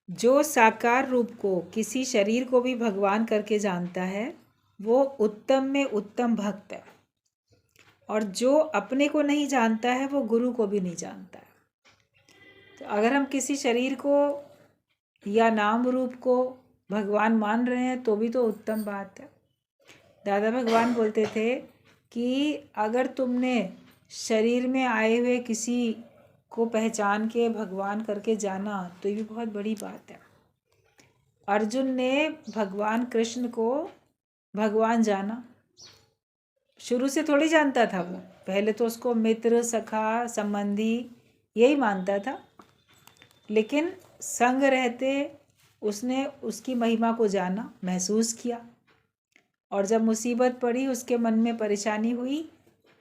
जो साकार रूप को, किसी शरीर को भी भगवान करके जानता है, वो उत्तम में उत्तम भक्त है। और जो अपने को नहीं जानता है, वो गुरु को भी नहीं जानता है। तो अगर हम किसी शरीर को या नाम रूप को भगवान मान रहे हैं तो भी तो उत्तम बात है। दादा भगवान बोलते थे कि अगर तुमने शरीर में आए हुए किसी को पहचान के भगवान करके जाना तो ये भी बहुत बड़ी बात है। अर्जुन ने भगवान कृष्ण को भगवान जाना, शुरू से थोड़ी जानता था वो, पहले तो उसको मित्र, सखा, संबंधी यही मानता था। लेकिन संग रहते उसने उसकी महिमा को जाना, महसूस किया। और जब मुसीबत पड़ी, उसके मन में परेशानी हुई,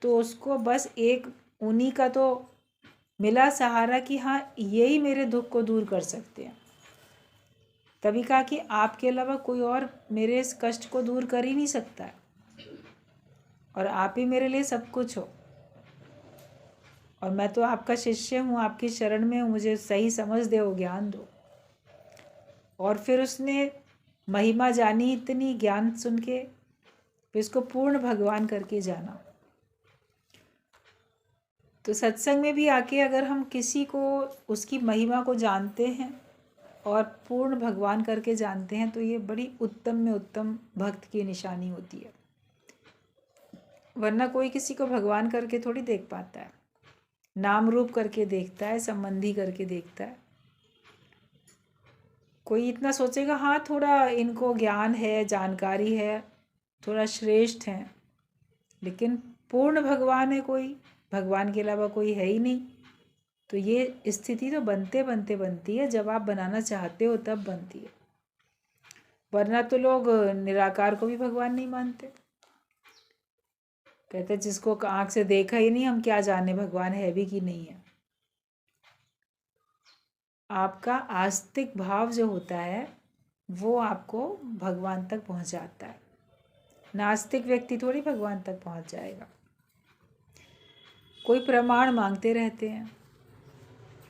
तो उसको बस एक उन्हीं का तो मिला सहारा कि हाँ, यही मेरे दुख को दूर कर सकते हैं। तभी कहा कि आपके अलावा कोई और मेरे इस कष्ट को दूर कर ही नहीं सकता है, और आप ही मेरे लिए सब कुछ हो। और मैं तो आपका शिष्य हूँ, आपकी शरण में हूँ, मुझे सही समझ दो, ज्ञान दो। और फिर उसने महिमा जानी इतनी, ज्ञान सुन के फिर इसको पूर्ण भगवान करके जाना। तो सत्संग में भी आके अगर हम किसी को उसकी महिमा को जानते हैं और पूर्ण भगवान करके जानते हैं, तो ये बड़ी उत्तम में उत्तम भक्त की निशानी होती है। वरना कोई किसी को भगवान करके थोड़ी देख पाता है, नाम रूप करके देखता है, संबंधी करके देखता है। कोई इतना सोचेगा हाँ थोड़ा इनको ज्ञान है, जानकारी है, थोड़ा श्रेष्ठ हैं, लेकिन पूर्ण भगवान है कोई, भगवान के अलावा कोई है ही नहीं। तो ये स्थिति तो बनते बनते बनती है, जब आप बनाना चाहते हो तब बनती है। वरना तो लोग निराकार को भी भगवान नहीं मानते, कहते जिसको आँख से देखा ही नहीं, हम क्या जाने भगवान है भी कि नहीं है। आपका आस्तिक भाव जो होता है वो आपको भगवान तक पहुंचाता है। नास्तिक व्यक्ति थोड़ी भगवान तक पहुंच जाएगा। कोई प्रमाण मांगते रहते हैं,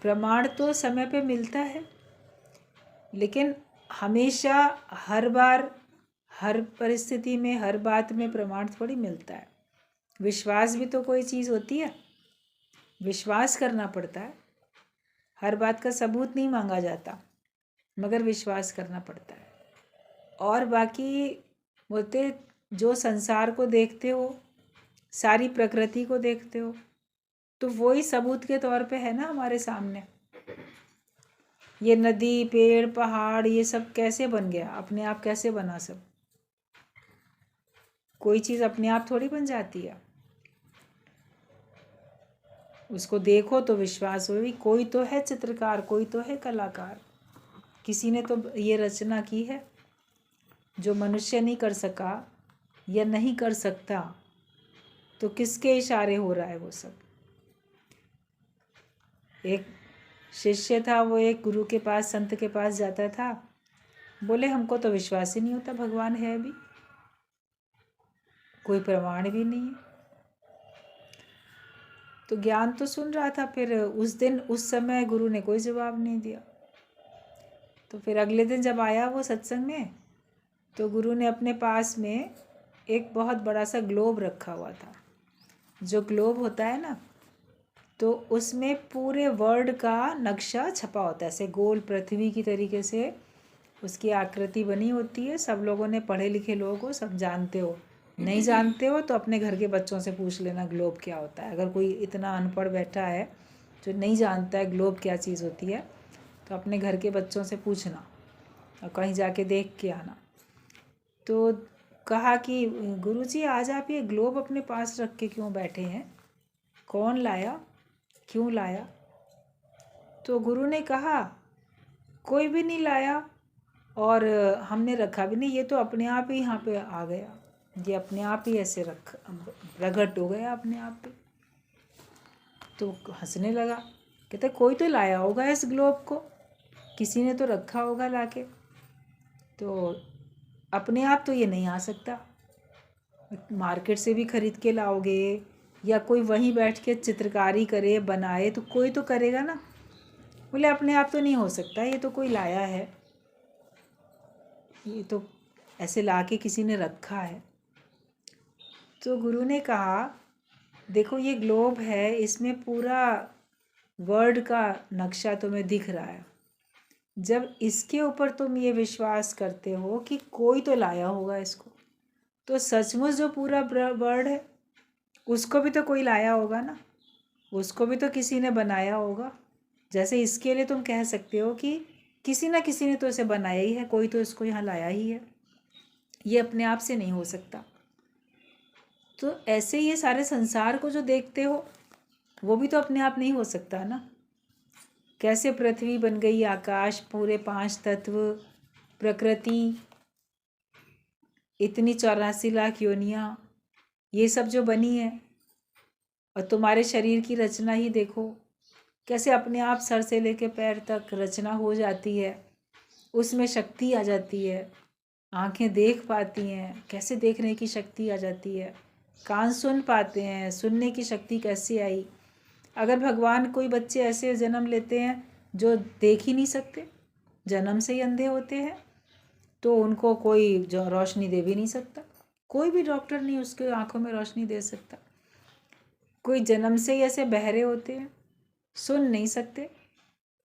प्रमाण तो समय पे मिलता है, लेकिन हमेशा, हर बार, हर परिस्थिति में, हर बात में प्रमाण थोड़ी मिलता है। विश्वास भी तो कोई चीज़ होती है, विश्वास करना पड़ता है। हर बात का सबूत नहीं मांगा जाता, मगर विश्वास करना पड़ता है। और बाकी बोलते, जो संसार को देखते हो, सारी प्रकृति को देखते हो, तो वही सबूत के तौर पे है ना हमारे सामने। ये नदी, पेड़, पहाड़, ये सब कैसे बन गया, अपने आप कैसे बना सब? कोई चीज़ अपने आप थोड़ी बन जाती है। उसको देखो तो विश्वास हो, कोई तो है चित्रकार, कोई तो है कलाकार, किसी ने तो ये रचना की है जो मनुष्य नहीं कर सका या नहीं कर सकता। तो किसके इशारे हो रहा है वो सब? एक शिष्य था, वो एक गुरु के पास, संत के पास जाता था, बोले हमको तो विश्वास ही नहीं होता भगवान है भी, कोई प्रमाण भी नहीं है। तो ज्ञान तो सुन रहा था, फिर उस दिन उस समय गुरु ने कोई जवाब नहीं दिया। तो फिर अगले दिन जब आया वो सत्संग में, तो गुरु ने अपने पास में एक बहुत बड़ा सा ग्लोब रखा हुआ था। जो ग्लोब होता है ना, तो उसमें पूरे वर्ल्ड का नक्शा छपा होता है, ऐसे गोल पृथ्वी की तरीके से उसकी आकृति बनी होती है। सब लोगों ने, पढ़े लिखे लोग हो, सब जानते हो, नहीं जानते हो तो अपने घर के बच्चों से पूछ लेना ग्लोब क्या होता है। अगर कोई इतना अनपढ़ बैठा है जो नहीं जानता है ग्लोब क्या चीज़ होती है, तो अपने घर के बच्चों से पूछना और कहीं जाके देख के आना। तो कहा कि गुरुजी आज आप ये ग्लोब अपने पास रख के क्यों बैठे हैं, कौन लाया, क्यों लाया? तो गुरु ने कहा कोई भी नहीं लाया और हमने रखा भी नहीं, ये तो अपने आप ही यहाँ पे आ गया, ये अपने आप ही ऐसे प्रकट हो गया अपने आप पे। तो हंसने लगा, कहते कोई तो लाया होगा इस ग्लोब को, किसी ने तो रखा होगा लाके, तो अपने आप तो ये नहीं आ सकता, मार्केट से भी खरीद के लाओगे या कोई वहीं बैठ के चित्रकारी करे, बनाए, तो कोई तो करेगा ना। बोले अपने आप तो नहीं हो सकता, ये तो कोई लाया है, ये तो ऐसे ला के किसी ने रखा है। तो गुरु ने कहा देखो ये ग्लोब है, इसमें पूरा वर्ल्ड का नक्शा तुम्हें दिख रहा है। जब इसके ऊपर तुम ये विश्वास करते हो कि कोई तो लाया होगा इसको, तो सचमुच जो पूरा वर्ल्ड है उसको भी तो कोई लाया होगा ना, उसको भी तो किसी ने बनाया होगा। जैसे इसके लिए तुम कह सकते हो कि किसी ना किसी ने तो इसे बनाया ही है, कोई तो इसको यहाँ लाया ही है, ये अपने आप से नहीं हो सकता। तो ऐसे ये सारे संसार को जो देखते हो वो भी तो अपने आप नहीं हो सकता ना। कैसे पृथ्वी बन गई, आकाश, पूरे 5 तत्व, प्रकृति, इतनी 84 लाख योनियाँ, ये सब जो बनी है। और तुम्हारे शरीर की रचना ही देखो, कैसे अपने आप सर से लेके पैर तक रचना हो जाती है, उसमें शक्ति आ जाती है। आंखें देख पाती हैं, कैसे देखने की शक्ति आ जाती है। कान सुन पाते हैं, सुनने की शक्ति कैसे आई। अगर भगवान कोई बच्चे ऐसे जन्म लेते हैं जो देख ही नहीं सकते, जन्म से ही अंधे होते हैं, तो उनको कोई जो रोशनी दे भी नहीं सकता, कोई भी डॉक्टर नहीं उसके आंखों में रोशनी दे सकता। कोई जन्म से ही ऐसे बहरे होते हैं, सुन नहीं सकते,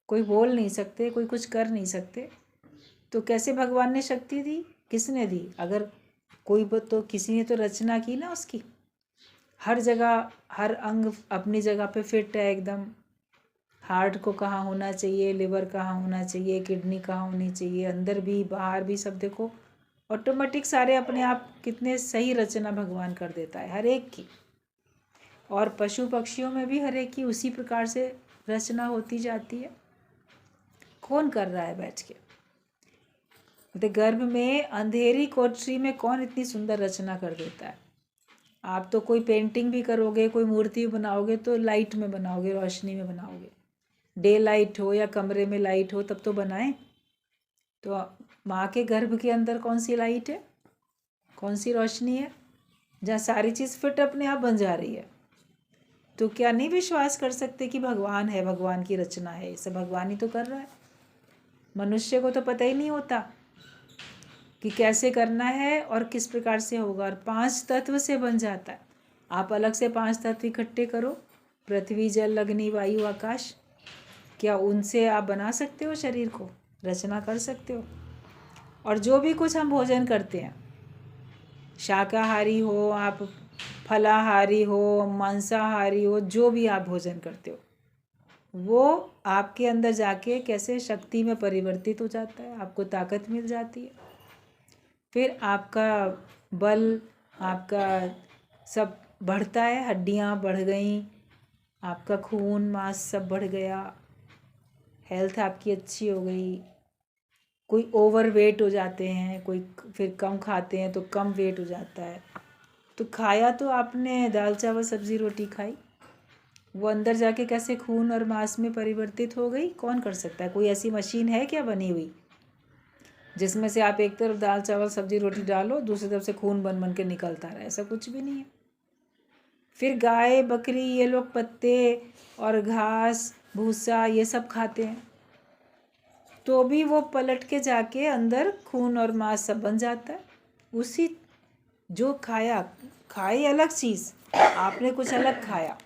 कोई बोल नहीं सकते, कोई कुछ कर नहीं सकते, तो कैसे भगवान ने शक्ति दी, किसने दी। अगर कोई तो किसी ने तो रचना की ना उसकी, हर जगह हर अंग अपनी जगह पे फिट है एकदम। हार्ट को कहाँ होना चाहिए, लिवर कहाँ होना चाहिए, किडनी कहाँ होनी चाहिए, अंदर भी बाहर भी सब देखो ऑटोमेटिक सारे अपने आप कितने सही रचना भगवान कर देता है हर एक की। और पशु पक्षियों में भी हर एक की उसी प्रकार से रचना होती जाती है। कौन कर रहा है बैठ के, तो गर्भ में अंधेरी कोठरी में कौन इतनी सुंदर रचना कर देता है। आप तो कोई पेंटिंग भी करोगे, कोई मूर्ति बनाओगे तो लाइट में बनाओगे, रोशनी में बनाओगे, डे लाइट हो या कमरे में लाइट हो तब तो बनाएं। तो माँ के गर्भ के अंदर कौन सी लाइट है, कौन सी रोशनी है, जहाँ सारी चीज़ फिट अपने आप बन जा रही है। तो क्या नहीं विश्वास कर सकते कि भगवान है, भगवान की रचना है, इसे भगवान ही तो कर रहा है। मनुष्य को तो पता ही नहीं होता कि कैसे करना है और किस प्रकार से होगा। और 5 तत्व से बन जाता है। आप अलग से 5 तत्व इकट्ठे करो, पृथ्वी, जल, अग्नि, वायु, आकाश, क्या उनसे आप बना सकते हो शरीर को, रचना कर सकते हो। और जो भी कुछ हम भोजन करते हैं, शाकाहारी हो आप, फलाहारी हो, मांसाहारी हो, जो भी आप भोजन करते हो वो आपके अंदर जाके कैसे शक्ति में परिवर्तित हो जाता है, आपको ताकत मिल जाती है। फिर आपका बल, आपका सब बढ़ता है, हड्डियाँ बढ़ गई, आपका खून मांस सब बढ़ गया, हेल्थ आपकी अच्छी हो गई। कोई ओवर वेट हो जाते हैं, कोई फिर कम खाते हैं तो कम वेट हो जाता है। तो खाया तो आपने दाल चावल सब्जी रोटी खाई, वो अंदर जाके कैसे खून और मांस में परिवर्तित हो गई, कौन कर सकता है। कोई ऐसी मशीन है क्या बनी हुई जिसमें से आप एक तरफ दाल चावल सब्जी रोटी डालो, दूसरी तरफ से खून बन बन के निकलता रहे, ऐसा कुछ भी नहीं है। फिर गाय बकरी ये लोग पत्ते और घास भूसा ये सब खाते हैं, तो भी वो पलट के जाके अंदर खून और मांस सब बन जाता है। उसी जो खाया, खाई अलग चीज़, आपने कुछ अलग खाया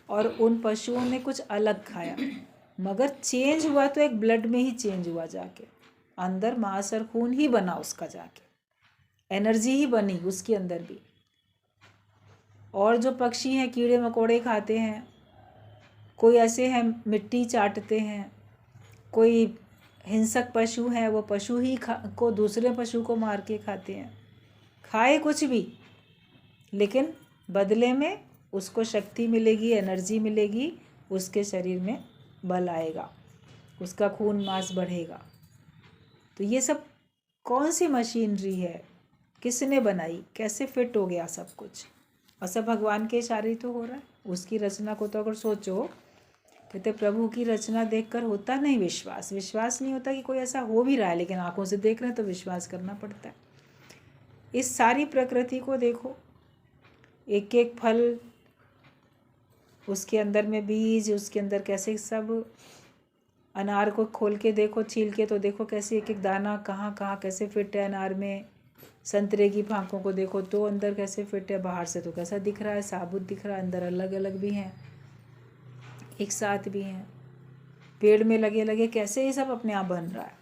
और उन पशुओं ने कुछ अलग खाया, मगर चेंज हुआ तो एक ब्लड में ही चेंज हुआ, जाके अंदर मांस और खून ही बना उसका, जाके एनर्जी ही बनी उसके अंदर भी। और जो पक्षी हैं कीड़े मकोड़े खाते हैं, कोई ऐसे हैं मिट्टी चाटते हैं, कोई हिंसक पशु हैं वो पशु ही को दूसरे पशु को मार के खाते हैं। खाए कुछ भी, लेकिन बदले में उसको शक्ति मिलेगी, एनर्जी मिलेगी, उसके शरीर में बल आएगा, उसका खून मांस बढ़ेगा। तो ये सब कौन सी मशीनरी है, किसने बनाई, कैसे फिट हो गया सब कुछ, और सब भगवान के इशारे ही तो हो रहा है। उसकी रचना को तो अगर सोचो, कहते प्रभु की रचना देखकर होता नहीं विश्वास, विश्वास नहीं होता कि कोई ऐसा हो भी रहा है, लेकिन आंखों से देख रहे हैं तो विश्वास करना पड़ता है। इस सारी प्रकृति को देखो, एक एक फल, उसके अंदर में बीज, उसके अंदर कैसे सब अनार को खोल के देखो, छील के तो देखो कैसे एक एक दाना कहाँ कहाँ कैसे फिट है अनार में। संतरे की फांकों को देखो तो अंदर कैसे फिट है, बाहर से तो कैसा दिख रहा है, साबुत दिख रहा है, अंदर अलग अलग भी हैं, एक साथ भी हैं। पेड़ में लगे लगे कैसे ये सब अपने आप बन रहा है।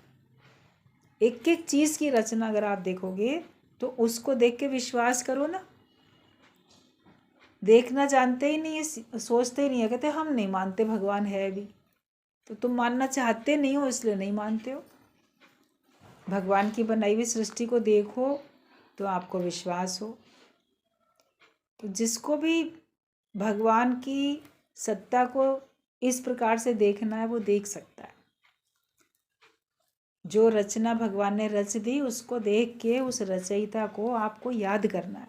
एक एक चीज़ की रचना अगर आप देखोगे तो उसको देख के विश्वास करो ना। देखना जानते ही नहीं है, सोचते ही नहीं है, कहते हम नहीं मानते भगवान है भी। तो तुम मानना चाहते नहीं हो इसलिए नहीं मानते हो। भगवान की बनाई हुई सृष्टि को देखो तो आपको विश्वास हो। तो जिसको भी भगवान की सत्ता को इस प्रकार से देखना है वो देख सकता है। जो रचना भगवान ने रच दी उसको देख के उस रचयिता को आपको याद करना है।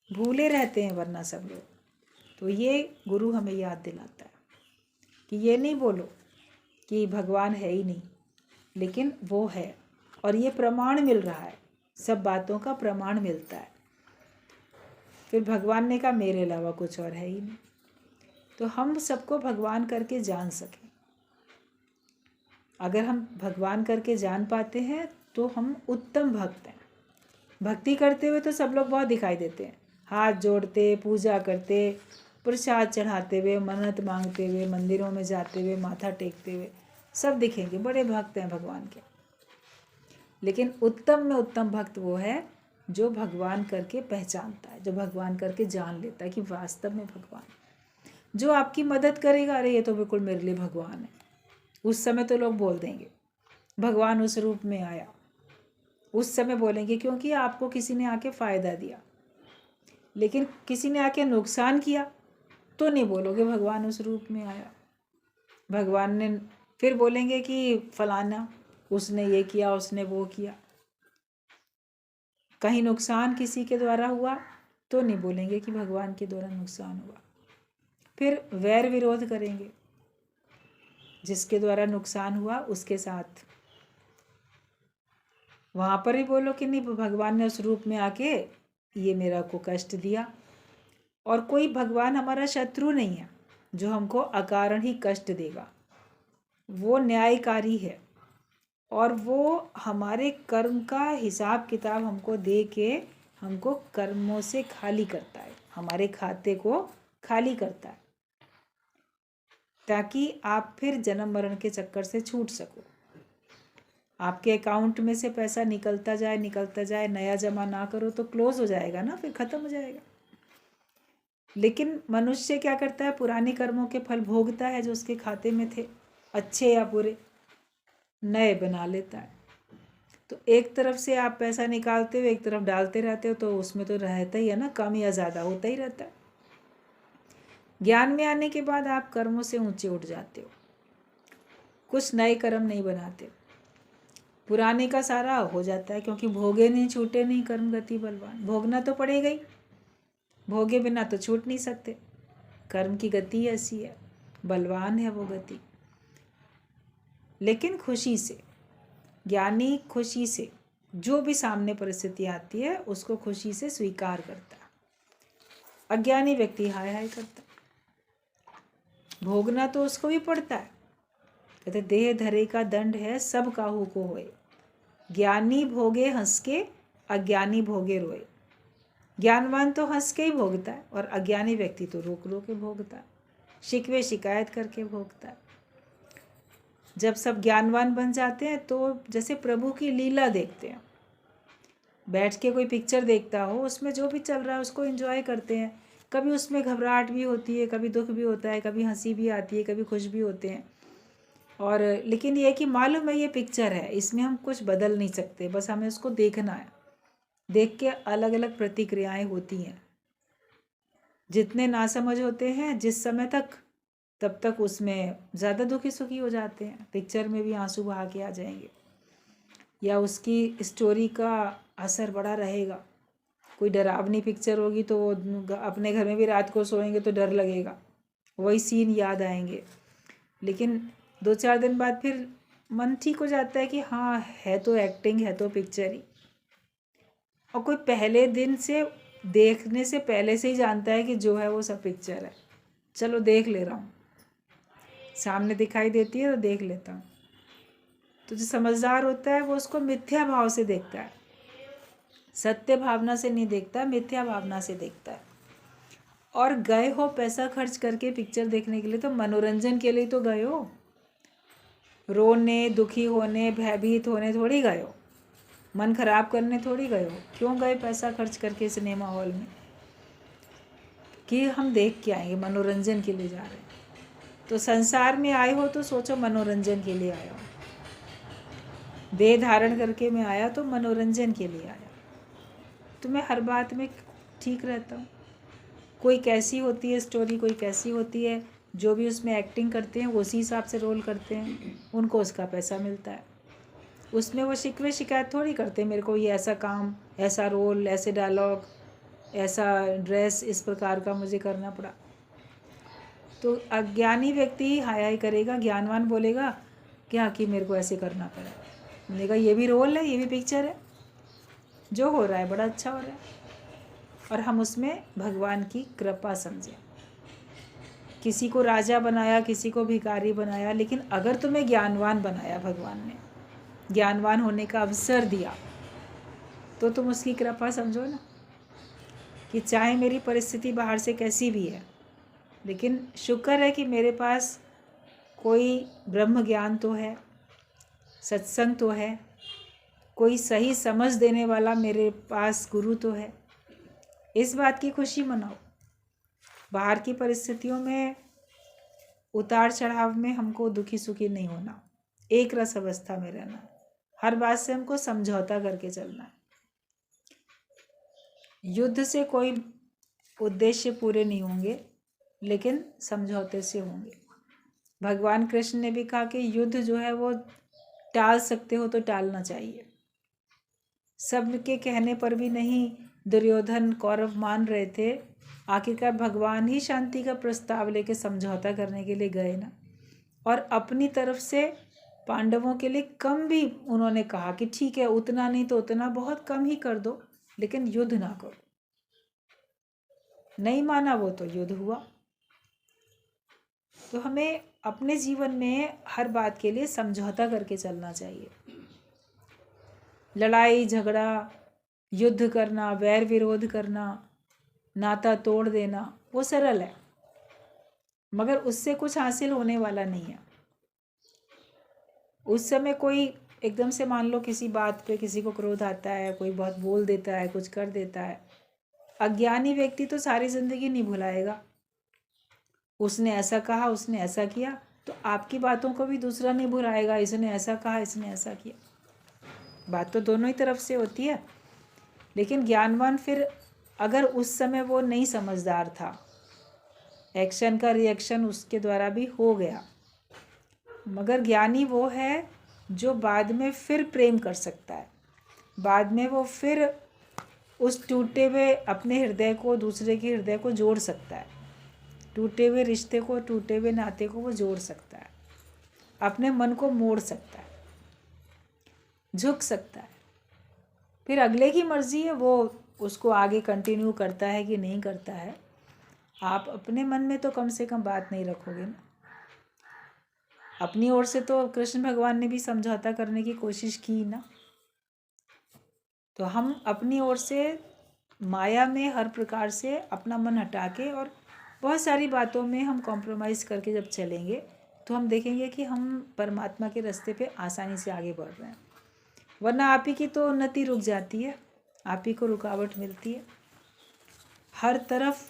भूले रहते हैं वरना सब लोग। तो ये गुरु हमें याद दिलाता है कि ये नहीं बोलो कि भगवान है ही नहीं, लेकिन वो है और ये प्रमाण मिल रहा है, सब बातों का प्रमाण मिलता है। फिर भगवान ने कहा मेरे अलावा कुछ और है ही नहीं। तो हम सबको भगवान करके जान सकें। अगर हम भगवान करके जान पाते हैं तो हम उत्तम भक्त हैं। भक्ति करते हुए तो सब लोग बहुत दिखाई देते हैं, हाथ जोड़ते, पूजा करते, प्रसाद चढ़ाते हुए, मन्नत मांगते हुए, मंदिरों में जाते हुए, माथा टेकते हुए, सब दिखेंगे, बड़े भक्त हैं भगवान के। लेकिन उत्तम में उत्तम भक्त वो है जो भगवान करके पहचानता है, जो भगवान करके जान लेता है कि वास्तव में भगवान जो आपकी मदद करेगा। अरे ये तो बिल्कुल मेरे लिए भगवान है। उस समय तो लोग बोल देंगे भगवान उस रूप में आया, उस समय बोलेंगे क्योंकि आपको किसी ने आके फ़ायदा दिया। लेकिन किसी ने आके नुकसान किया तो नहीं बोलोगे भगवान उस रूप में आया। भगवान ने फिर बोलेंगे कि फलाना उसने ये किया, उसने वो किया। कहीं नुकसान किसी के द्वारा हुआ तो नहीं बोलेंगे कि भगवान के द्वारा नुकसान हुआ। फिर वैर विरोध करेंगे, जिसके द्वारा नुकसान हुआ उसके साथ। वहाँ पर ही बोलो कि नहीं भगवान ने उस रूप में आके ये मेरा को कष्ट दिया। और कोई भगवान हमारा शत्रु नहीं है जो हमको अकारण ही कष्ट देगा। वो न्यायकारी है और वो हमारे कर्म का हिसाब किताब हमको दे के हमको कर्मों से खाली करता है, हमारे खाते को खाली करता है, ताकि आप फिर जन्म मरण के चक्कर से छूट सको। आपके अकाउंट में से पैसा निकलता जाए, नया जमा ना करो तो क्लोज हो जाएगा ना, फिर ख़त्म हो जाएगा। लेकिन मनुष्य क्या करता है, पुराने कर्मों के फल भोगता है जो उसके खाते में थे, अच्छे या बुरे, नए बना लेता है। तो एक तरफ से आप पैसा निकालते हो, एक तरफ डालते रहते हो, तो उसमें तो रहता ही है ना, कम या ज़्यादा होता ही रहता है। ज्ञान में आने के बाद आप कर्मों से ऊंचे उठ जाते हो, कुछ नए कर्म नहीं बनाते, पुराने का सारा हो जाता है, क्योंकि भोगे नहीं छूटे नहीं कर्म गति बलवान। भोगना तो पड़ेगा ही, भोगे बिना तो छूट नहीं सकते। कर्म की गति ऐसी है, बलवान है वो गति। लेकिन खुशी से, ज्ञानी खुशी से जो भी सामने परिस्थिति आती है उसको खुशी से स्वीकार करता है। अज्ञानी व्यक्ति हाय हाय करता है। भोगना तो उसको भी पड़ता है। कहते देह धरे का दंड है सब काहू को होए, ज्ञानी भोगे हंस के, अज्ञानी भोगे रोए। ज्ञानवान तो हंस के ही भोगता है और अज्ञानी व्यक्ति तो रोक रो के भोगता है, शिकवे शिकायत करके भोगता है। जब सब ज्ञानवान बन जाते हैं तो जैसे प्रभु की लीला देखते हैं, बैठ के कोई पिक्चर देखता हो, उसमें जो भी चल रहा है उसको एंजॉय करते हैं। कभी उसमें घबराहट भी होती है, कभी दुख भी होता है, कभी हंसी भी आती है, कभी खुश भी होते हैं। और लेकिन ये कि मालूम है ये पिक्चर है, इसमें हम कुछ बदल नहीं सकते, बस हमें उसको देखना है। देख के अलग अलग प्रतिक्रियाएं होती हैं। जितने नासमझ होते हैं जिस समय तक, तब तक उसमें ज़्यादा दुखी सुखी हो जाते हैं, पिक्चर में भी आंसू बहा के आ जाएंगे, या उसकी स्टोरी का असर बड़ा रहेगा। कोई डरावनी पिक्चर होगी तो वो अपने घर में भी रात को सोएंगे तो डर लगेगा, वही सीन याद आएंगे। लेकिन 2-4 दिन बाद फिर मन ठीक हो जाता है कि हाँ है तो एक्टिंग, है तो पिक्चर ही। और कोई पहले दिन से देखने से पहले से ही जानता है कि जो है वो सब पिक्चर है, चलो देख ले रहा हूँ, सामने दिखाई देती है तो देख लेता हूँ। तो जो समझदार होता है वो उसको मिथ्या भाव से देखता है, सत्य भावना से नहीं देखता, मिथ्या भावना से देखता है। और गए हो पैसा खर्च करके पिक्चर देखने के लिए, तो मनोरंजन के लिए तो गए हो, रोने, दुखी होने, भयभीत होने थोड़ी गए हो, मन खराब करने थोड़ी गए हो। क्यों गए पैसा खर्च करके सिनेमा हॉल में? कि हम देख के आएंगे, मनोरंजन के लिए जा रहे हैं। तो संसार में आए हो तो सोचो मनोरंजन के लिए आया हो, देह धारण करके मैं आया तो मनोरंजन के लिए आया। तो मैं हर बात में ठीक रहता हूँ। कोई कैसी होती है स्टोरी, कोई कैसी होती है, जो भी उसमें एक्टिंग करते हैं वो उसी हिसाब से रोल करते हैं, उनको उसका पैसा मिलता है। उसमें वो शिकवे शिकायत थोड़ी करते मेरे को ये ऐसा काम, ऐसा रोल, ऐसे डायलॉग, ऐसा ड्रेस, इस प्रकार का मुझे करना पड़ा। तो अज्ञानी व्यक्ति ही हाय हाय करेगा, ज्ञानवान बोलेगा क्या कि मेरे को ऐसे करना पड़ा, बोलेगा ये भी रोल है, ये भी पिक्चर है, जो हो रहा है बड़ा अच्छा हो रहा है। और हम उसमें भगवान की कृपा समझें। किसी को राजा बनाया, किसी को भिखारी बनाया, लेकिन अगर तुम्हें ज्ञानवान बनाया भगवान ने, ज्ञानवान होने का अवसर दिया, तो तुम उसकी कृपा समझो ना, कि चाहे मेरी परिस्थिति बाहर से कैसी भी है, लेकिन शुक्र है कि मेरे पास कोई ब्रह्म ज्ञान तो है, सत्संग तो है, कोई सही समझ देने वाला मेरे पास गुरु तो है। इस बात की खुशी मनाओ। बाहर की परिस्थितियों में उतार चढ़ाव में हमको दुखी सुखी नहीं होना, एक रस अवस्था में रहना, हर बात से हमको समझौता करके चलना है। युद्ध से कोई उद्देश्य पूरे नहीं होंगे, लेकिन समझौते से होंगे। भगवान कृष्ण ने भी कहा कि युद्ध जो है वो टाल सकते हो तो टालना चाहिए। सबके कहने पर भी नहीं दुर्योधन कौरव मान रहे थे, आखिरकार भगवान ही शांति का प्रस्ताव लेके समझौता करने के लिए गए ना। और अपनी तरफ से पांडवों के लिए कम भी उन्होंने कहा कि ठीक है, उतना नहीं तो उतना बहुत कम ही कर दो, लेकिन युद्ध ना करो। नहीं माना वो तो युद्ध हुआ। तो हमें अपने जीवन में हर बात के लिए समझौता करके चलना चाहिए। लड़ाई झगड़ा, युद्ध करना, वैर विरोध करना, नाता तोड़ देना, वो सरल है, मगर उससे कुछ हासिल होने वाला नहीं है। उस समय कोई एकदम से मान लो किसी बात पे किसी को क्रोध आता है, कोई बहुत बोल देता है, कुछ कर देता है। अज्ञानी व्यक्ति तो सारी जिंदगी नहीं भुलाएगा, उसने ऐसा कहा, उसने ऐसा किया, तो आपकी बातों को भी दूसरा नहीं भुलाएगा, इसने ऐसा कहा, इसने ऐसा किया। बात तो दोनों ही तरफ से होती है। लेकिन ज्ञानवान फिर अगर उस समय वो नहीं समझदार था, एक्शन का रिएक्शन उसके द्वारा भी हो गया, मगर ज्ञानी वो है जो बाद में फिर प्रेम कर सकता है, बाद में वो फिर उस टूटे हुए अपने हृदय को दूसरे के हृदय को जोड़ सकता है, टूटे हुए रिश्ते को, टूटे हुए नाते को वो जोड़ सकता है, अपने मन को मोड़ सकता है, झुक सकता है। फिर अगले की मर्जी है वो उसको आगे कंटिन्यू करता है कि नहीं करता है। आप अपने मन में तो कम से कम बात नहीं रखोगे ना। अपनी ओर से तो कृष्ण भगवान ने भी समझौता करने की कोशिश की ना। तो हम अपनी ओर से माया में हर प्रकार से अपना मन हटा के और बहुत सारी बातों में हम कॉम्प्रोमाइज़ करके जब चलेंगे, तो हम देखेंगे कि हम परमात्मा के रास्ते पे आसानी से आगे बढ़ रहे हैं। वरना आप ही की तो उन्नति रुक जाती है, आप ही को रुकावट मिलती है हर तरफ,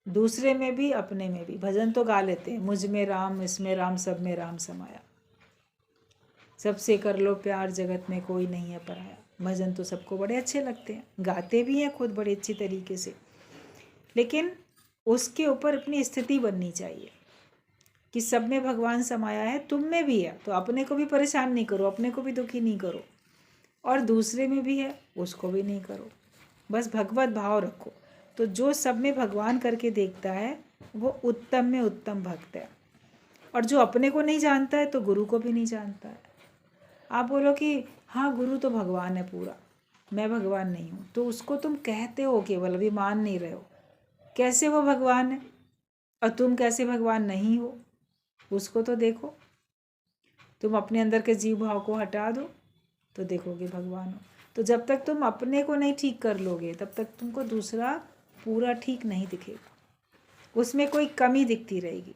दूसरे में भी अपने में भी। भजन तो गा लेते हैं, मुझ में राम, इसमें राम, सब में राम समाया, सबसे कर लो प्यार, जगत में कोई नहीं है पराया। भजन तो सबको बड़े अच्छे लगते हैं, गाते भी हैं खुद बड़े अच्छी तरीके से, लेकिन उसके ऊपर अपनी स्थिति बननी चाहिए कि सब में भगवान समाया है, तुम में भी है, तो अपने को भी परेशान नहीं करो, अपने को भी दुखी नहीं करो, और दूसरे में भी है उसको भी नहीं करो, बस भगवत भाव रखो। तो जो सब में भगवान करके देखता है वो उत्तम में उत्तम भक्त है। और जो अपने को नहीं जानता है तो गुरु को भी नहीं जानता है। आप बोलो कि हाँ गुरु तो भगवान है पूरा, मैं भगवान नहीं हूँ, तो उसको तुम कहते हो केवल, अभी मान नहीं रहे हो। कैसे वो भगवान है और तुम कैसे भगवान नहीं हो, उसको तो देखो। तुम अपने अंदर के जीव भाव को हटा दो तो देखोगे भगवान हो। तो जब तक तुम अपने को नहीं ठीक कर लोगे तब तक तुमको दूसरा पूरा ठीक नहीं दिखेगा, उसमें कोई कमी दिखती रहेगी।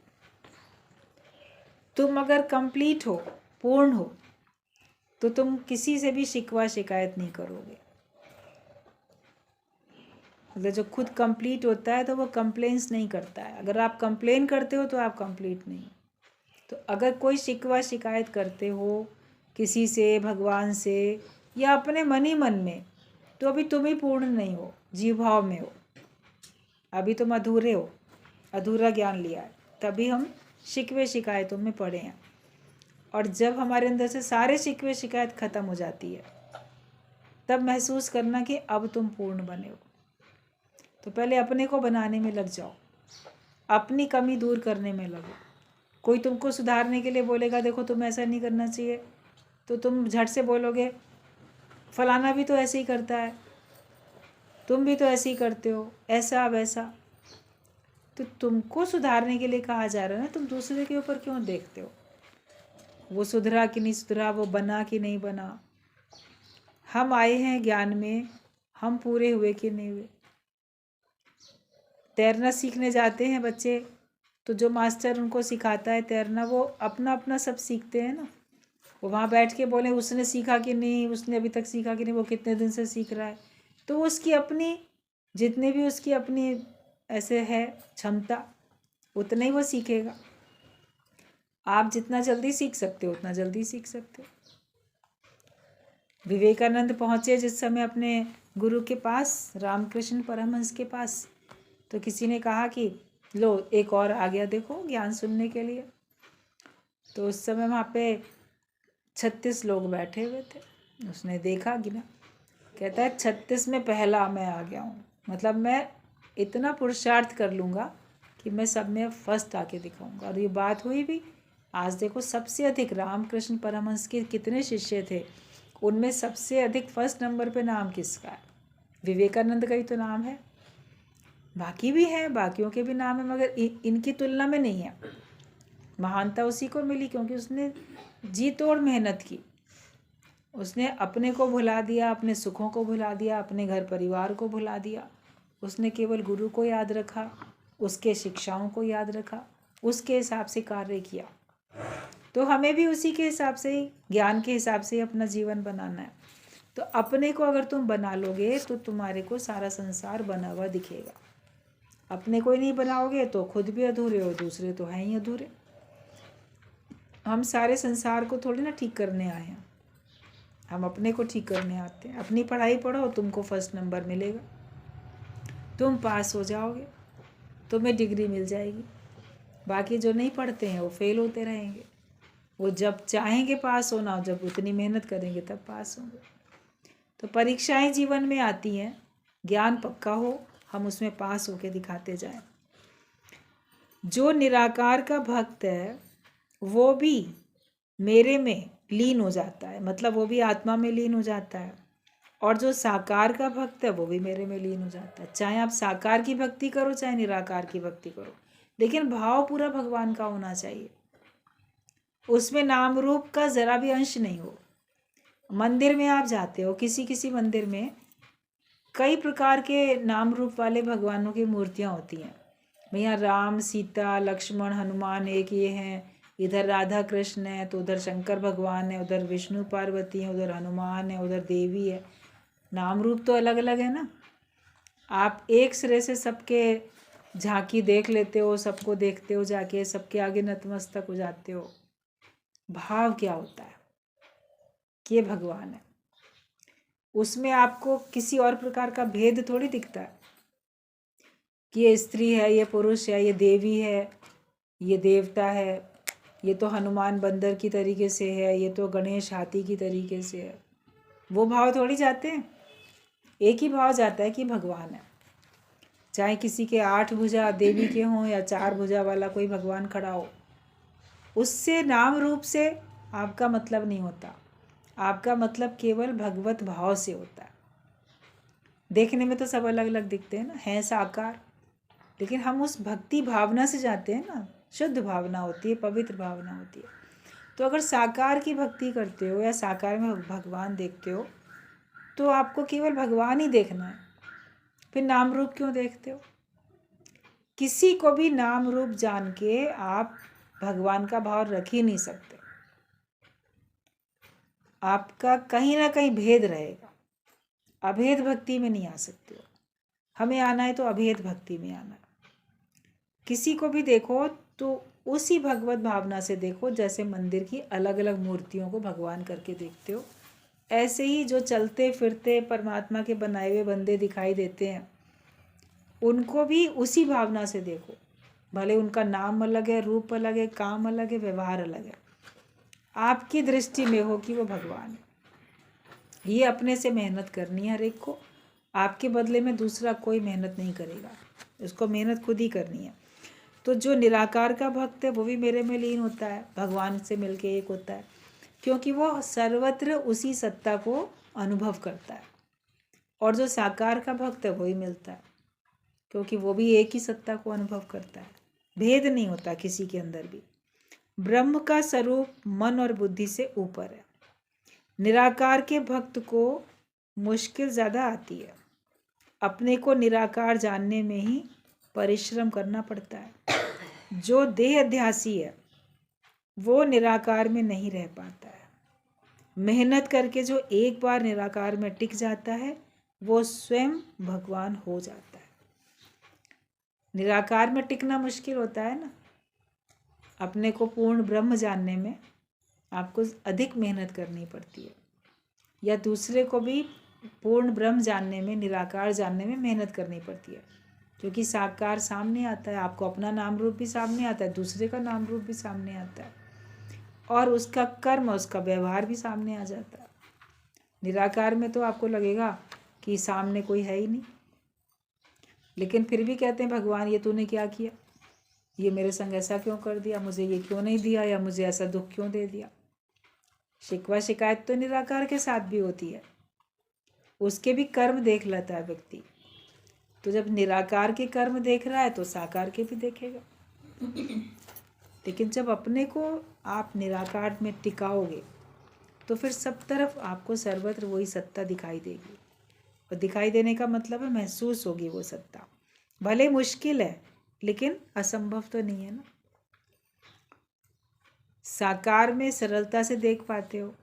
तुम अगर कंप्लीट हो, पूर्ण हो, तो तुम किसी से भी शिकवा शिकायत नहीं करोगे। मतलब जो खुद कंप्लीट होता है तो वो कंप्लेंस नहीं करता है। अगर आप कंप्लेन करते हो तो आप कंप्लीट नहीं। तो अगर कोई शिकवा शिकायत करते हो किसी से, भगवान से या अपने मन ही मन में, तो अभी तुम ही पूर्ण नहीं हो, जीव भाव में हो, अभी तुम अधूरे हो, अधूरा ज्ञान लिया है, तभी हम शिकवे शिकायतों में पड़े हैं। और जब हमारे अंदर से सारे शिकवे शिकायत ख़त्म हो जाती है तब महसूस करना कि अब तुम पूर्ण बने हो। तो पहले अपने को बनाने में लग जाओ, अपनी कमी दूर करने में लगो। कोई तुमको सुधारने के लिए बोलेगा देखो तुम ऐसा नहीं करना चाहिए, तो तुम झट से बोलोगे फलाना भी तो ऐसे ही करता है, तुम भी तो ऐसे ही करते हो, ऐसा वैसा। तो तुमको सुधारने के लिए कहा जा रहा है ना, तुम दूसरे के ऊपर क्यों देखते हो? वो सुधरा कि नहीं सुधरा, वो बना कि नहीं बना। हम आए हैं ज्ञान में, हम पूरे हुए कि नहीं हुए। तैरना सीखने जाते हैं बच्चे, तो जो मास्टर उनको सिखाता है तैरना, वो अपना अपना सब सीखते हैं ना। वो वहाँ बैठ के बोले उसने सीखा कि नहीं, उसने अभी तक सीखा कि नहीं, वो कितने दिन से सीख रहा है। तो उसकी अपनी, जितने भी उसकी अपनी ऐसे है क्षमता, उतना ही वो सीखेगा। आप जितना जल्दी सीख सकते हो उतना जल्दी सीख सकते हो। विवेकानंद पहुँचे जिस समय अपने गुरु के पास, रामकृष्ण परमहंस के पास, तो किसी ने कहा कि लो एक और आ गया देखो ज्ञान सुनने के लिए। तो उस समय वहाँ पे 36 लोग बैठे हुए थे। उसने देखा, गिना, कहता है 36 में पहला मैं आ गया हूँ। मतलब मैं इतना पुरुषार्थ कर लूँगा कि मैं सब में फर्स्ट आके दिखाऊंगा। और ये बात हुई भी। आज देखो सबसे अधिक रामकृष्ण परमहंस के कितने शिष्य थे, उनमें सबसे अधिक फर्स्ट नंबर पे नाम किसका है? विवेकानंद का ही तो नाम है। बाकी भी हैं, बाकियों के भी नाम है, मगर इनकी तुलना में नहीं है। महानता उसी को मिली क्योंकि उसने जी तोड़ मेहनत की। उसने अपने को भुला दिया, अपने सुखों को भुला दिया, अपने घर परिवार को भुला दिया। उसने केवल गुरु को याद रखा, उसके शिक्षाओं को याद रखा, उसके हिसाब से कार्य किया। तो हमें भी उसी के हिसाब से ही, ज्ञान के हिसाब से ही अपना जीवन बनाना है। तो अपने को अगर तुम बना लोगे तो तुम्हारे को सारा संसार बना हुआ दिखेगा। अपने को ही नहीं बनाओगे तो खुद भी अधूरे हो, दूसरे तो हैं ही अधूरे। हम सारे संसार को थोड़ी ना ठीक करने आए हैं, हम अपने को ठीक करने आते हैं। अपनी पढ़ाई पढ़ो, तुमको फर्स्ट नंबर मिलेगा, तुम पास हो जाओगे, तुम्हें डिग्री मिल जाएगी। बाकी जो नहीं पढ़ते हैं वो फेल होते रहेंगे। वो जब चाहेंगे पास होना, जब उतनी मेहनत करेंगे तब पास होंगे। तो परीक्षाएं जीवन में आती हैं, ज्ञान पक्का हो, हम उसमें पास होके दिखाते जाएं। जो निराकार का भक्त है वो भी मेरे में लीन हो जाता है, मतलब वो भी आत्मा में लीन हो जाता है। और जो साकार का भक्त है वो भी मेरे में लीन हो जाता है। चाहे आप साकार की भक्ति करो चाहे निराकार की भक्ति करो, लेकिन भाव पूरा भगवान का होना चाहिए। उसमें नाम रूप का ज़रा भी अंश नहीं हो। मंदिर में आप जाते हो, किसी किसी मंदिर में कई प्रकार के नाम रूप वाले भगवानों की मूर्तियाँ होती हैं। भैया राम, सीता, लक्ष्मण, हनुमान एक ये हैं, इधर राधा कृष्ण है, तो उधर शंकर भगवान है, उधर विष्णु पार्वती है, उधर हनुमान है, उधर देवी है। नाम रूप तो अलग अलग है ना। आप एक सिरे से सबके झांकी देख लेते हो, सबको देखते हो, जाके सबके आगे नतमस्तक हो जाते हो। भाव क्या होता है कि ये भगवान है, उसमें आपको किसी और प्रकार का भेद थोड़ी दिखता है कि ये स्त्री है, ये पुरुष है, ये देवी है, ये देवता है, ये तो हनुमान बंदर की तरीके से है, ये तो गणेश हाथी की तरीके से है। वो भाव थोड़ी जाते हैं। एक ही भाव जाता है कि भगवान है। चाहे किसी के 8 भुजा देवी के हों या 4 भुजा वाला कोई भगवान खड़ा हो, उससे नाम रूप से आपका मतलब नहीं होता। आपका मतलब केवल भगवत भाव से होता है। देखने में तो सब अलग अलग दिखते हैं ना, हैं साकार, लेकिन हम उस भक्ति भावना से जाते हैं ना। शुद्ध भावना होती है, पवित्र भावना होती है। तो अगर साकार की भक्ति करते हो या साकार में भगवान देखते हो तो आपको केवल भगवान ही देखना है, फिर नाम रूप क्यों देखते हो? किसी को भी नाम रूप जान के आप भगवान का भाव रख ही नहीं सकते, आपका कहीं ना कहीं भेद रहेगा, अभेद भक्ति में नहीं आ सकते हो। हमें आना है तो अभेद भक्ति में आना है। किसी को भी देखो तो उसी भगवत भावना से देखो, जैसे मंदिर की अलग अलग मूर्तियों को भगवान करके देखते हो, ऐसे ही जो चलते फिरते परमात्मा के बनाए हुए बंदे दिखाई देते हैं उनको भी उसी भावना से देखो। भले उनका नाम अलग है, रूप अलग है, काम अलग है, व्यवहार अलग है, आपकी दृष्टि में हो कि वो भगवान है। ये अपने से मेहनत करनी है हर एक को, आपके बदले में दूसरा कोई मेहनत नहीं करेगा, उसको मेहनत खुद ही करनी है। तो जो निराकार का भक्त है वो भी मेरे में लीन होता है, भगवान से मिलके एक होता है, क्योंकि वो सर्वत्र उसी सत्ता को अनुभव करता है। और जो साकार का भक्त है वही मिलता है, क्योंकि वो भी एक ही सत्ता को अनुभव करता है, भेद नहीं होता किसी के अंदर भी। ब्रह्म का स्वरूप मन और बुद्धि से ऊपर है। निराकार के भक्त को मुश्किल ज़्यादा आती है, अपने को निराकार जानने में ही परिश्रम करना पड़ता है। जो देह अध्यासी है वो निराकार में नहीं रह पाता है। मेहनत करके जो एक बार निराकार में टिक जाता है वो स्वयं भगवान हो जाता है। निराकार में टिकना मुश्किल होता है ना, अपने को पूर्ण ब्रह्म जानने में आपको अधिक मेहनत करनी पड़ती है, या दूसरे को भी पूर्ण ब्रह्म जानने में, निराकार जानने में मेहनत करनी पड़ती है, क्योंकि साकार सामने आता है, आपको अपना नाम रूप भी सामने आता है, दूसरे का नाम रूप भी सामने आता है, और उसका कर्म, उसका व्यवहार भी सामने आ जाता है। निराकार में तो आपको लगेगा कि सामने कोई है ही नहीं, लेकिन फिर भी कहते हैं भगवान ये तूने क्या किया, ये मेरे संग ऐसा क्यों कर दिया, मुझे ये क्यों नहीं दिया, या मुझे ऐसा दुख क्यों दे दिया। शिकवा शिकायत तो निराकार के साथ भी होती है, उसके भी कर्म देख लेता है व्यक्ति। तो जब निराकार के कर्म देख रहा है तो साकार के भी देखेगा। लेकिन जब अपने को आप निराकार में टिकाओगे तो फिर सब तरफ आपको सर्वत्र वही सत्ता दिखाई देगी, और दिखाई देने का मतलब है महसूस होगी वो सत्ता। भले मुश्किल है लेकिन असंभव तो नहीं है ना। साकार में सरलता से देख पाते हो,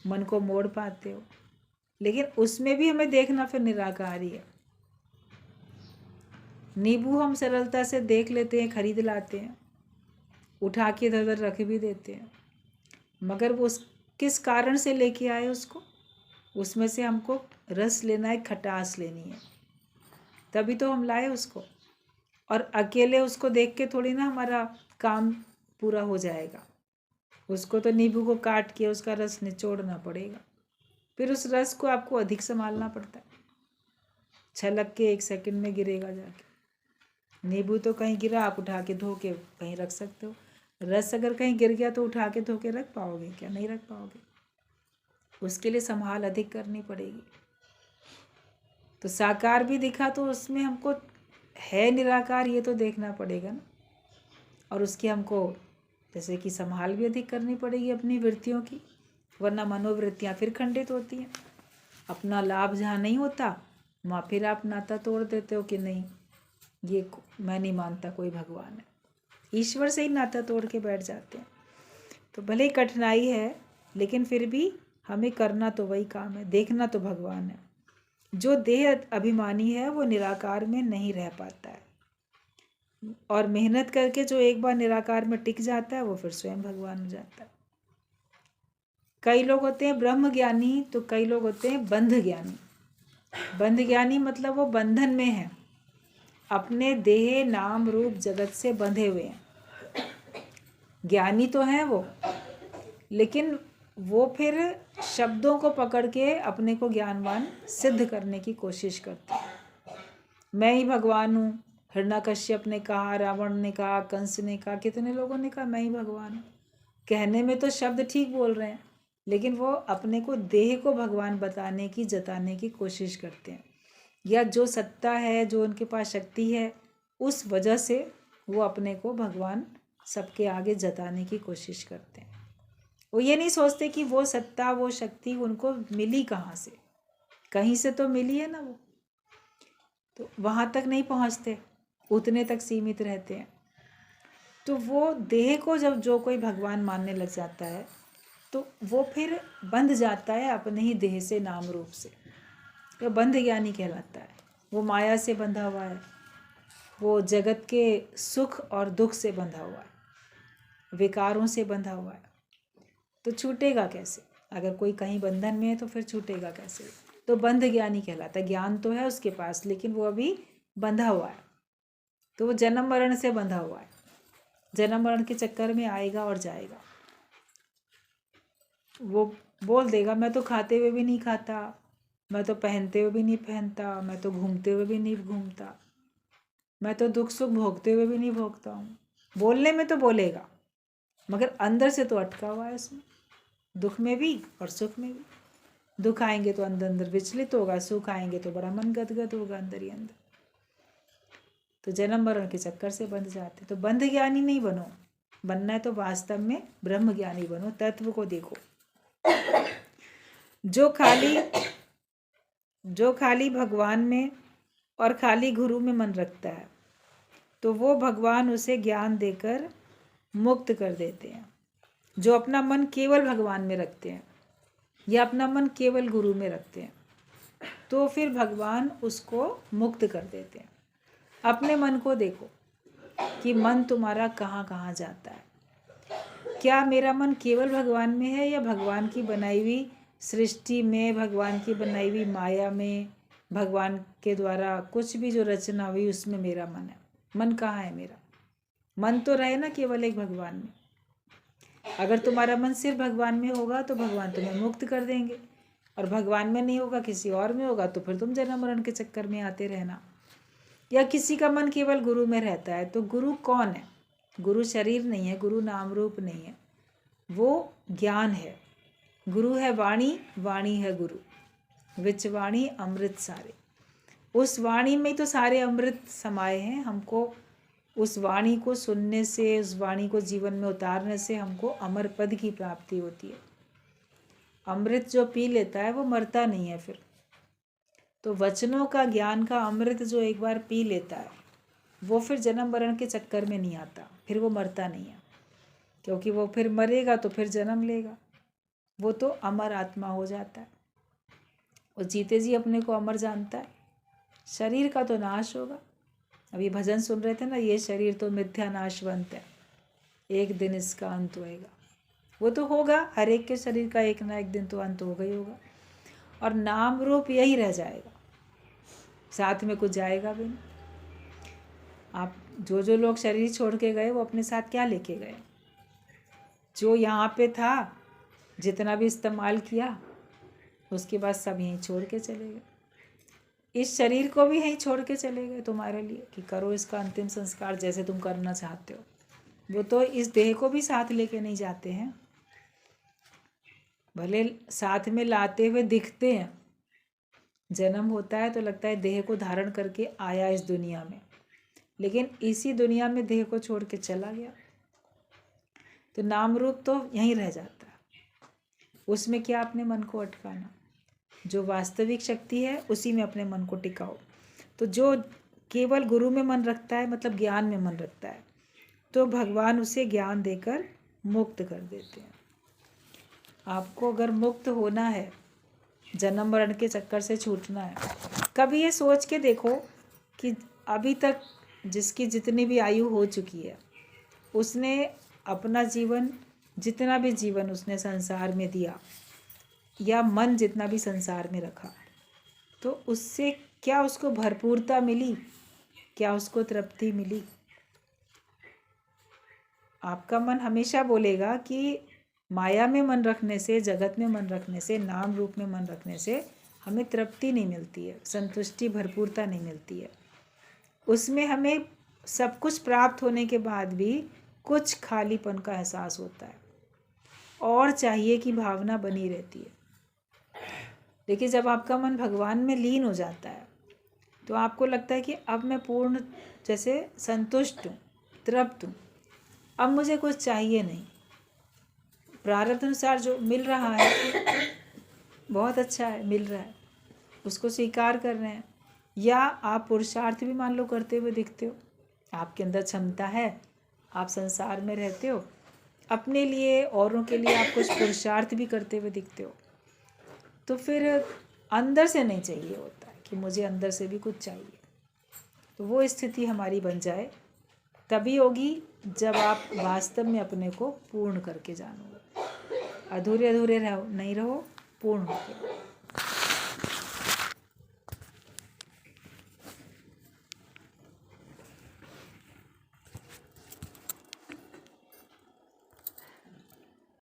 मन को मोड़ पाते हो, लेकिन उसमें भी हमें देखना फिर निराकार ही है। नींबू हम सरलता से देख लेते हैं, खरीद लाते हैं, उठा के इधर उधर रख भी देते हैं, मगर वो किस कारण से लेके आए उसको, उसमें से हमको रस लेना है, खटास लेनी है, तभी तो हम लाए उसको। और अकेले उसको देख के थोड़ी ना हमारा काम पूरा हो जाएगा, उसको तो नींबू को काट के उसका रस निचोड़ना पड़ेगा, फिर उस रस को आपको अधिक संभालना पड़ता है। छलक के 1 सेकंड में गिरेगा जाके, नींबू तो कहीं गिरा आप उठा के धो के कहीं रख सकते हो, रस अगर कहीं गिर गया तो उठा के धो के रख पाओगे क्या? नहीं रख पाओगे, उसके लिए संभाल अधिक करनी पड़ेगी। तो साकार भी दिखा तो उसमें हमको है निराकार ये तो देखना पड़ेगा ना, और उसकी हमको जैसे कि संभाल भी अधिक करनी पड़ेगी अपनी वृत्तियों की, वरना मनोवृत्तियाँ फिर खंडित होती हैं। अपना लाभ जहाँ नहीं होता वहाँ फिर आप नाता तोड़ देते हो कि नहीं ये मैं नहीं मानता कोई भगवान है, ईश्वर से ही नाता तोड़ के बैठ जाते हैं। तो भले ही कठिनाई है लेकिन फिर भी हमें करना तो वही काम है, देखना तो भगवान है। जो देह अभिमानी है वो निराकार में नहीं रह पाता है, और मेहनत करके जो एक बार निराकार में टिक जाता है वो फिर स्वयं भगवान हो जाता है। कई लोग होते हैं ब्रह्म ज्ञानी, तो कई लोग होते हैं बंध ज्ञानी। बंध ज्ञानी मतलब वो बंधन में है, अपने देह नाम रूप जगत से बंधे हुए हैं। ज्ञानी तो हैं वो, लेकिन वो फिर शब्दों को पकड़ के अपने को ज्ञानवान सिद्ध करने की कोशिश करते हैं। मैं ही भगवान हूँ, हिरण्यकश्यप ने कहा, रावण ने कहा, कंस ने कहा, कितने लोगों ने कहा मैं ही भगवान हूँ। कहने में तो शब्द ठीक बोल रहे हैं, लेकिन वो अपने को देह को भगवान बताने की, जताने की कोशिश करते हैं, या जो सत्ता है, जो उनके पास शक्ति है, उस वजह से वो अपने को भगवान सबके आगे जताने की कोशिश करते हैं। वो ये नहीं सोचते कि वो सत्ता वो शक्ति उनको मिली कहाँ से, कहीं से तो मिली है ना, वो तो वहाँ तक नहीं पहुँचते, उतने तक सीमित रहते हैं। तो वो देह को जब जो कोई भगवान मानने लग जाता है तो वो फिर बंध जाता है अपने ही देह से, नाम रूप से। तो बंध ज्ञानी कहलाता है। वो माया से बंधा हुआ है, वो जगत के सुख और दुख से बंधा हुआ है, विकारों से बंधा हुआ है। तो छूटेगा कैसे? अगर कोई कहीं बंधन में है तो फिर छूटेगा कैसे? तो बंध ज्ञानी कहलाता है। ज्ञान तो है उसके पास लेकिन वो अभी बंधा हुआ है, तो वो जन्म मरण से बंधा हुआ है। जन्म मरण के चक्कर में आएगा और जाएगा। वो बोल देगा मैं तो खाते हुए भी नहीं खाता, मैं तो पहनते हुए भी नहीं पहनता, मैं तो घूमते हुए भी नहीं घूमता, मैं तो दुख सुख भोगते हुए भी नहीं भोगता हूँ। बोलने में तो बोलेगा मगर अंदर से तो अटका हुआ है उसमें, दुख में भी और सुख में भी। दुख आएंगे तो अंदर अंदर विचलित होगा, सुख आएंगे तो बड़ा मन गदगद होगा अंदर ही अंदर। तो जन्म मरण के चक्कर से बंध जाते। तो बंध ज्ञानी नहीं बनो, बनना है तो वास्तव में ब्रह्म ज्ञानी बनो, तत्व को देखो। जो खाली भगवान में और खाली गुरु में मन रखता है तो वो भगवान उसे ज्ञान देकर मुक्त कर देते हैं। जो अपना मन केवल भगवान में रखते हैं या अपना मन केवल गुरु में रखते हैं तो फिर भगवान उसको मुक्त कर देते हैं। अपने मन को देखो कि मन तुम्हारा कहाँ कहाँ जाता है। क्या मेरा मन केवल भगवान में है या भगवान की बनाई हुई सृष्टि में, भगवान की बनाई हुई माया में, भगवान के द्वारा कुछ भी जो रचना हुई उसमें मेरा मन है? मन कहाँ है मेरा? मन तो रहे ना केवल एक भगवान में। अगर तुम्हारा मन सिर्फ भगवान में होगा तो भगवान तुम्हें मुक्त कर देंगे, और भगवान में नहीं होगा किसी और में होगा तो फिर तुम जन्म मरण के चक्कर में आते रहना। या किसी का मन केवल गुरु में रहता है, तो गुरु कौन है? गुरु शरीर नहीं है, गुरु नाम रूप नहीं है, वो ज्ञान है। गुरु है वाणी, वाणी है गुरु, विच वाणी अमृत सारे। उस वाणी में तो सारे अमृत समाये हैं। हमको उस वाणी को सुनने से, उस वाणी को जीवन में उतारने से हमको अमर पद की प्राप्ति होती है। अमृत जो पी लेता है वो मरता नहीं है फिर। तो वचनों का, ज्ञान का अमृत जो एक बार पी लेता है वो फिर जन्म मरण के चक्कर में नहीं आता, फिर वो मरता नहीं है। क्योंकि वो फिर मरेगा तो फिर जन्म लेगा, वो तो अमर आत्मा हो जाता है। वो जीते जी अपने को अमर जानता है। शरीर का तो नाश होगा। अभी भजन सुन रहे थे ना, ये शरीर तो मिथ्या नाशवंत है, एक दिन इसका अंत होएगा। वो तो होगा, हर एक के शरीर का एक ना एक दिन तो अंत होगा ही होगा, और नाम रूप यही रह जाएगा, साथ में कुछ जाएगा भी नहीं। आप जो लोग शरीर छोड़ के गए वो अपने साथ क्या लेके गए? जो यहाँ पे था, जितना भी इस्तेमाल किया, उसके बाद सब यहीं छोड़ के चले गए। इस शरीर को भी यहीं छोड़ के चले गए तुम्हारे लिए कि करो इसका अंतिम संस्कार जैसे तुम करना चाहते हो। वो तो इस देह को भी साथ लेके नहीं जाते हैं। भले साथ में लाते हुए दिखते हैं, जन्म होता है तो लगता है देह को धारण करके आया इस दुनिया में, लेकिन इसी दुनिया में देह को छोड़ के चला गया। तो नाम रूप तो यहीं रह जाता है। उसमें क्या अपने मन को अटकाना? जो वास्तविक शक्ति है उसी में अपने मन को टिकाओ। तो जो केवल गुरु में मन रखता है, मतलब ज्ञान में मन रखता है, तो भगवान उसे ज्ञान देकर मुक्त कर देते हैं। आपको अगर मुक्त होना है, जन्म मरण के चक्कर से छूटना है, कभी ये सोच के देखो कि अभी तक जिसकी जितनी भी आयु हो चुकी है, उसने अपना जीवन, जितना भी जीवन उसने संसार में दिया या मन जितना भी संसार में रखा, तो उससे क्या उसको भरपूरता मिली? क्या उसको तृप्ति मिली? आपका मन हमेशा बोलेगा कि माया में मन रखने से, जगत में मन रखने से, नाम रूप में मन रखने से हमें तृप्ति नहीं मिलती है, संतुष्टि, भरपूरता नहीं मिलती है। उसमें हमें सब कुछ प्राप्त होने के बाद भी कुछ खालीपन का एहसास होता है, और चाहिए की भावना बनी रहती है। लेकिन जब आपका मन भगवान में लीन हो जाता है तो आपको लगता है कि अब मैं पूर्ण जैसे संतुष्ट हूँ, तृप्त हूँ, अब मुझे कुछ चाहिए नहीं। प्रारब्ध अनुसार जो मिल रहा है बहुत अच्छा है, मिल रहा है, उसको स्वीकार कर रहे हैं। या आप पुरुषार्थ भी मान लो करते हुए दिखते हो, आपके अंदर क्षमता है, आप संसार में रहते हो, अपने लिए औरों के लिए आप कुछ पुरुषार्थ भी करते हुए दिखते हो, तो फिर अंदर से नहीं चाहिए होता है कि मुझे अंदर से भी कुछ चाहिए। तो वो स्थिति हमारी बन जाए तभी होगी जब आप वास्तव में अपने को पूर्ण करके जानोगे। अधूरे अधूरे रहो नहीं, रहो, पूर्ण होके रहो।